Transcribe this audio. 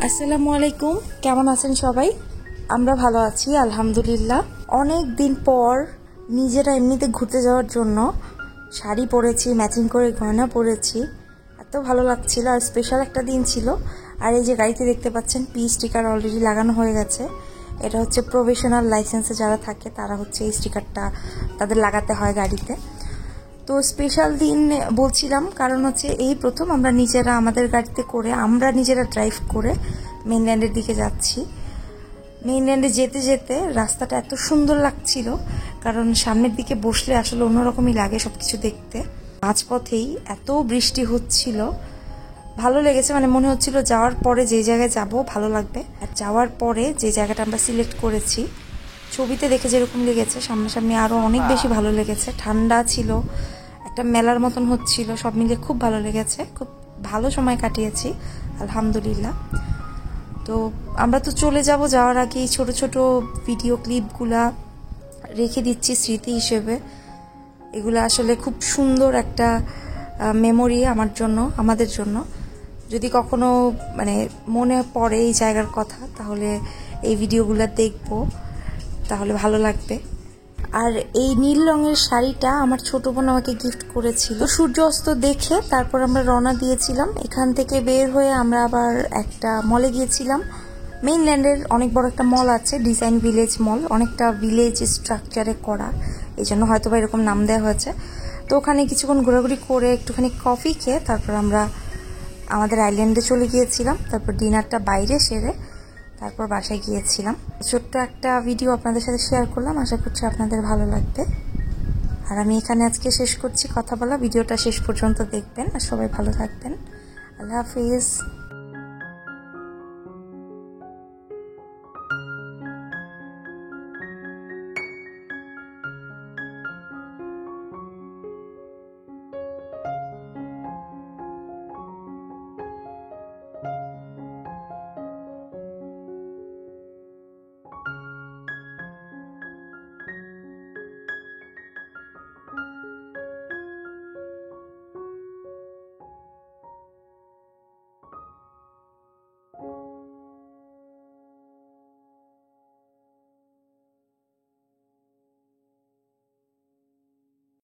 আসসালামু আলাইকুম, কেমন আছেন সবাই? আমরা ভালো আছি আলহামদুলিল্লাহ। অনেক দিন পর নিজেরা এমনিতে ঘুরতে যাওয়ার জন্য শাড়ি পরেছি, ম্যাচিং করে গয়না পরেছি, এত ভালো লাগছিল। আর স্পেশাল একটা দিন ছিল। আর এই যে গাড়িতে দেখতে পাচ্ছেন স্টিকার অলরেডি লাগানো হয়ে গেছে। এটা হচ্ছে প্রফেশনাল লাইসেন্সে যারা থাকে তারা হচ্ছে এই স্টিকারটা তাদের লাগাতে হয় গাড়িতে। তো স্পেশাল দিন বলছিলাম কারণ হচ্ছে এই প্রথম আমরা নিজেরা আমাদের গাড়িতে করে আমরা নিজেরা ড্রাইভ করে মেইনল্যান্ডের দিকে যাচ্ছি। মেইনল্যান্ডে যেতে যেতে রাস্তাটা এত সুন্দর লাগছিল, কারণ সামনের দিকে বসলে আসলে অন্যরকমই লাগে সবকিছু দেখতে। মাঝপথেই এত বৃষ্টি হচ্ছিল, ভালো লেগেছে। মানে মনে হচ্ছিল যাওয়ার পরে যে জায়গায় যাব ভালো লাগবে, আর যাওয়ার পরে যে জায়গাটা আমরা সিলেক্ট করেছি ছবিতে দেখে যেরকম লেগেছে সামনাসামনি আরও অনেক বেশি ভালো লেগেছে। ঠান্ডা ছিল, একটা মেলার মতন হচ্ছিল, সব মিলে খুব ভালো লেগেছে। খুব ভালো সময় কাটিয়েছি আলহামদুলিল্লাহ। তো আমরা তো চলে যাব, যাওয়ার আগে এই ছোটো ছোটো ভিডিও ক্লিপগুলা রেখে দিচ্ছি স্মৃতি হিসেবে। এগুলো আসলে খুব সুন্দর একটা মেমোরি আমার জন্য, আমাদের জন্য। যদি কখনো মানে মনে পড়ে এই জায়গার কথা, তাহলে এই ভিডিওগুলো দেখবো, তাহলে ভালো লাগবে। আর এই নীল রঙের শাড়িটা আমার ছোট বোন আমাকে গিফট করেছিল। সূর্য অস্ত দেখে তারপর আমরা রওনা দিয়েছিলাম। এখান থেকে বের হয়ে আমরা আবার একটা মলে গিয়েছিলাম। মেইনল্যান্ডের অনেক বড় একটা মল আছে, ডিজাইন ভিলেজ মল, অনেকটা ভিলেজ স্ট্রাকচারে করা, এই জন্য হয়তো বা এরকম নাম দেওয়া হয়েছে। তো ওখানে কিছুক্ষণ ঘোরাঘুরি করে একটুখানি কফি খেয়ে তারপর আমরা আমাদের আইল্যান্ডে চলে গিয়েছিলাম। তারপর ডিনারটা বাইরে সেরে তারপর বাসায় গিয়েছিলাম। ছোট্ট একটা ভিডিও আপনাদের সাথে শেয়ার করলাম, আশা করছি আপনাদের ভালো লাগবে। আর আমি এখানে আজকে শেষ করছি কথা বলা। ভিডিওটা শেষ পর্যন্ত দেখবেন আর সবাই ভালো থাকবেন। আল্লাহ হাফিজ।